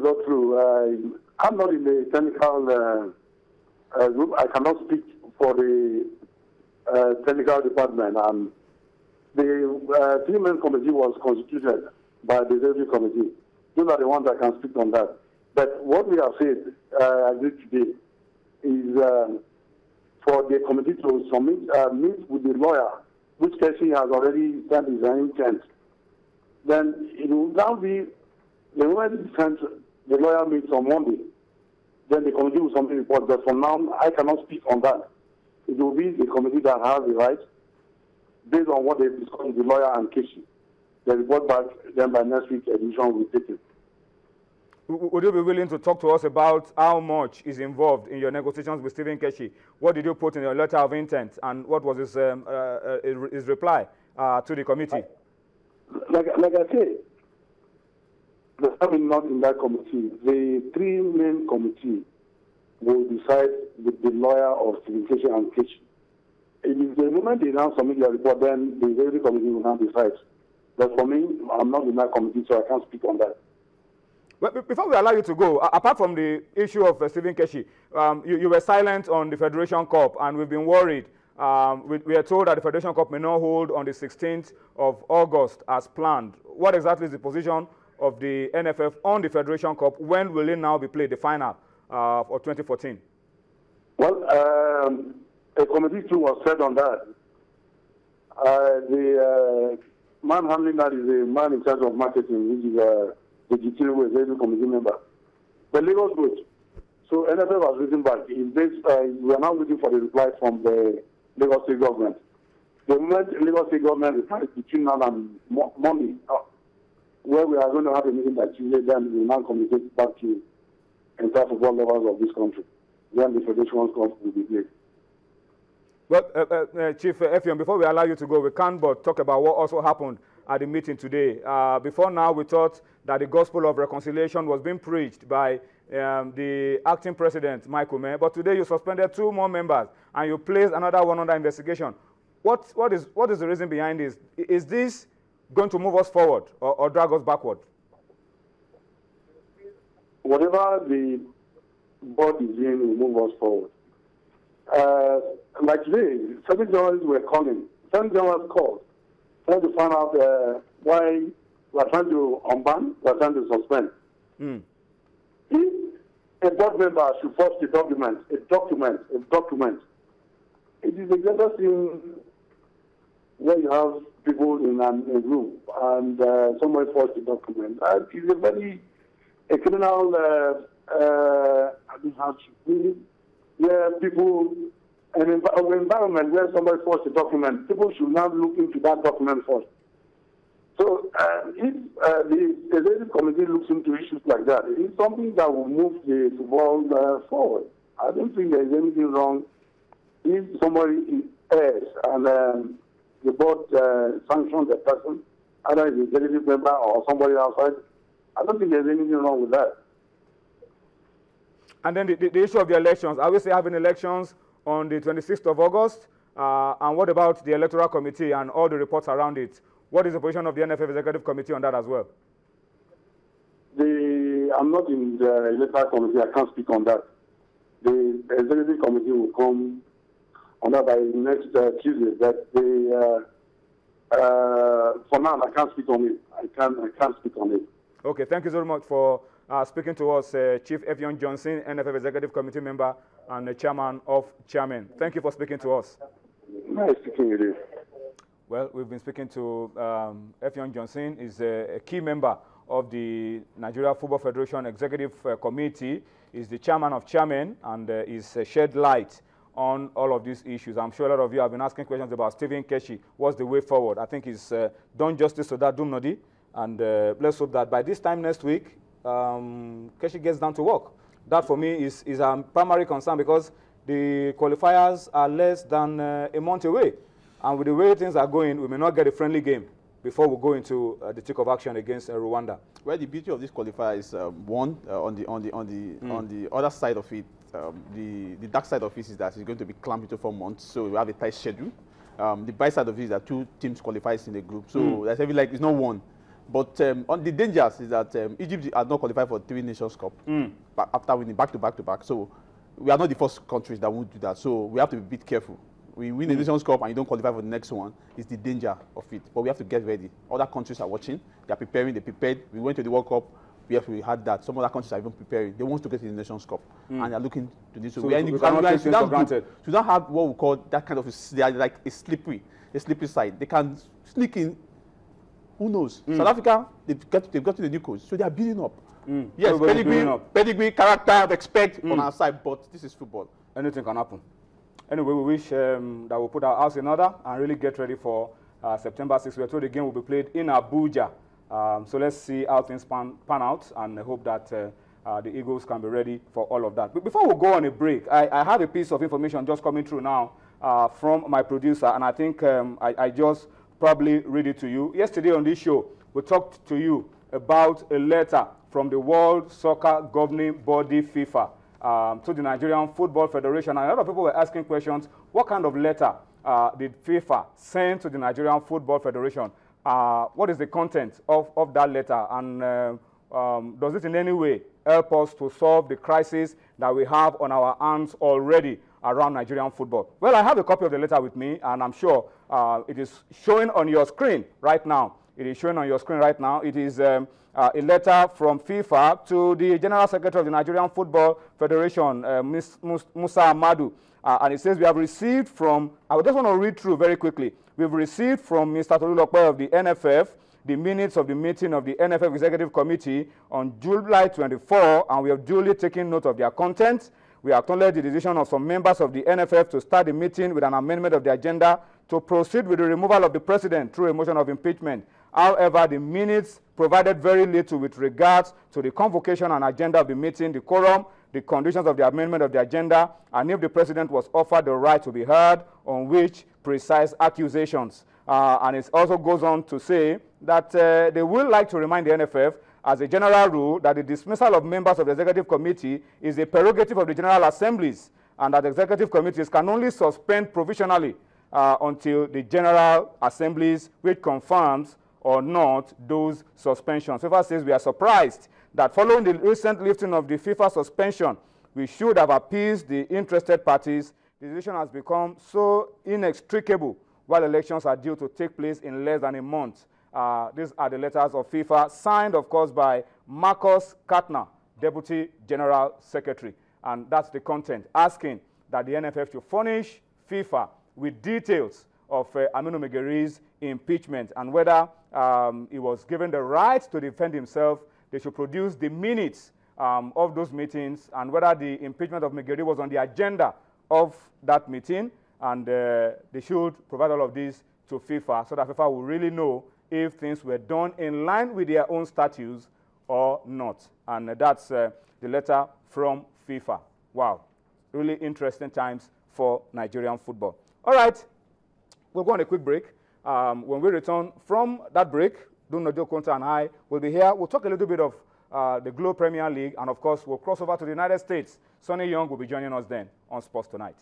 go through. I'm not in the technical group. I cannot speak for the technical department. The three-man committee was constituted by the executive committee. Those are the ones that can speak on that. But what we have said, I agree today, is for the committee to submit, meet with the lawyer, which Keshi has already sent his intent. Then it will now be, the moment the lawyer meets on Monday, then the committee will submit a report. But for now, I cannot speak on that. It will be the committee that has the right, based on what they discussed with the lawyer and Keshi. The report back, then by next week, edition will be taken. Would you be willing to talk to us about how much is involved in your negotiations with Stephen Keshi? What did you put in your letter of intent, and what was his reply to the committee? Like I said, not in that committee. The three-man committee will decide with the lawyer of Stephen Keshi and Keshi. It is the moment they now submit their report, then the executive committee will now decide. But for me, I'm not in that committee, so I can't speak on that. Well, before we allow you to go, apart from the issue of Stephen Keshi, you were silent on the Federation Cup, and we've been worried. We are told that the Federation Cup may not hold on the 16th of August as planned. What exactly is the position of the NFF on the Federation Cup? When will it now be played, the final for 2014? Well, a committee too was set on that. The man handling that is a man in charge of marketing, which is the GTO executive committee member. The Lagos vote. So NFF has written back. We are now waiting for the reply from the Lagos State government. The moment the Lagos State government replies between now and Monday, where we are going to have a meeting that Tuesday, then we will now communicate back to entire football levels of this country. Then the Federation Cup will be played. Well, Chief Effiong, before we allow you to go, we can't but talk about what also happened at the meeting today. Before now, we thought that the gospel of reconciliation was being preached by the acting president, Michael May, but today you suspended 2 more members and you placed another one under investigation. What is the reason behind this? Is this going to move us forward or drag us backward? Whatever the board is doing will move us forward. Like today, 7 journalists were calling. 7 journalists called, trying to find out why we are trying to unban, we are trying to suspend. If a board member should post a document, it is a better thing where you have people in a group and somebody posts a document. It is a criminal where people, an environment where somebody posts a document, people should now look into that document first. So if the executive committee looks into issues like that, it's something that will move the football forward. I don't think there is anything wrong if somebody errs and the board sanctions the person, either the executive member or somebody outside. I don't think there's anything wrong with that. And then the issue of the elections. Are we still having elections on the 26th of August? And what about the Electoral Committee and all the reports around it? What is the position of the NFF Executive Committee on that as well? I'm not in the Electoral Committee. I can't speak on that. The Executive Committee will come on that by next Tuesday. But for now, I can't speak on it. I can't speak on it. Okay, thank you very much for speaking to us, Chief Effiong Johnson, NFF Executive Committee member and the Chairman of Chairmen. Thank you for speaking to us. Nice speaking with you. Well, we've been speaking to Effiong Johnson. He's a key member of the Nigeria Football Federation Executive Committee. He's the Chairman of Chairmen, and he's shed light on all of these issues. I'm sure a lot of you have been asking questions about Stephen Keshi. What's the way forward? I think he's done justice to that Dumnodi, and let's hope that by this time next week, Keshi gets down to work. That for me is a primary concern, because the qualifiers are less than a month away. And with the way things are going, we may not get a friendly game before we go into the thick of action against Rwanda. Well, the beauty of this qualifier is one, on the other side of it, the dark side of it is that it's going to be clamped into 4 months, so we have a tight schedule. The bright side of it is that 2 teams qualifies in the group, so that's like it's not one. But on the dangers is that Egypt has not qualified for 3 Nations Cup after winning back to back. So we are not the first countries that won't do that. So we have to be a bit careful. We win the Nations Cup and you don't qualify for the next one, is the danger of it. But we have to get ready. Other countries are watching. They are preparing. They prepared. We went to the World Cup. We had that. Some other countries are even preparing. They want to get to the Nations Cup. And they're looking to this. So we cannot take things for granted. We don't have what we call that kind of, they are like a slippery side. They can sneak in. Who knows? South Africa, they've got to the new coach. So they are building up. Yes, pedigree, character, respect on our side, but this is football. Anything can happen. Anyway, we wish that we'll put our house in order and really get ready for September 6th. We're told the game will be played in Abuja. So let's see how things pan out, and I hope that the Eagles can be ready for all of that. But before we go on a break, I have a piece of information just coming through now from my producer, and I think I just probably read it to you. Yesterday on this show, we talked to you about a letter from the World Soccer Governing Body, FIFA, to the Nigerian Football Federation. And a lot of people were asking questions, what kind of letter did FIFA send to the Nigerian Football Federation? What is the content of that letter? And does it in any way help us to solve the crisis that we have on our hands already around Nigerian football? Well, I have a copy of the letter with me, and I'm sure it is showing on your screen right now. It is showing on your screen right now. It is a letter from FIFA to the General Secretary of the Nigerian Football Federation, Musa Amadu. And it says, we have received from, I just want to read through very quickly. We've received from Mr. Tolulope of the NFF the minutes of the meeting of the NFF Executive Committee on July 24, and we have duly taken note of their content. We acknowledge the decision of some members of the NFF to start the meeting with an amendment of the agenda to proceed with the removal of the president through a motion of impeachment. However, the minutes provided very little with regards to the convocation and agenda of the meeting, the quorum, the conditions of the amendment of the agenda, and if the president was offered the right to be heard on which precise accusations. And it also goes on to say that they would like to remind the NFF as a general rule that the dismissal of members of the executive committee is a prerogative of the General Assemblies, and that executive committees can only suspend provisionally until the General Assemblies, which confirms or not those suspensions. FIFA says we are surprised that following the recent lifting of the FIFA suspension, we should have appeased the interested parties. The decision has become so inextricable while elections are due to take place in less than a month. These are the letters of FIFA, signed, of course, by Marcus Katner, Deputy General Secretary. And that's the content, asking that the NFF should furnish FIFA with details of Aminu Megeri's impeachment, and whether he was given the right to defend himself. They should produce the minutes of those meetings, and whether the impeachment of Megeri was on the agenda of that meeting. And they should provide all of this to FIFA so that FIFA will really know if things were done in line with their own statutes or not. And that's the letter from FIFA. Wow. Really interesting times for Nigerian football. All right. We'll go on a quick break. When we return from that break, Dunodio Konta and I will be here. We'll talk a little bit of the Globe Premier League, and of course, we'll cross over to the United States. Sonny Young will be joining us then on Sports Tonight.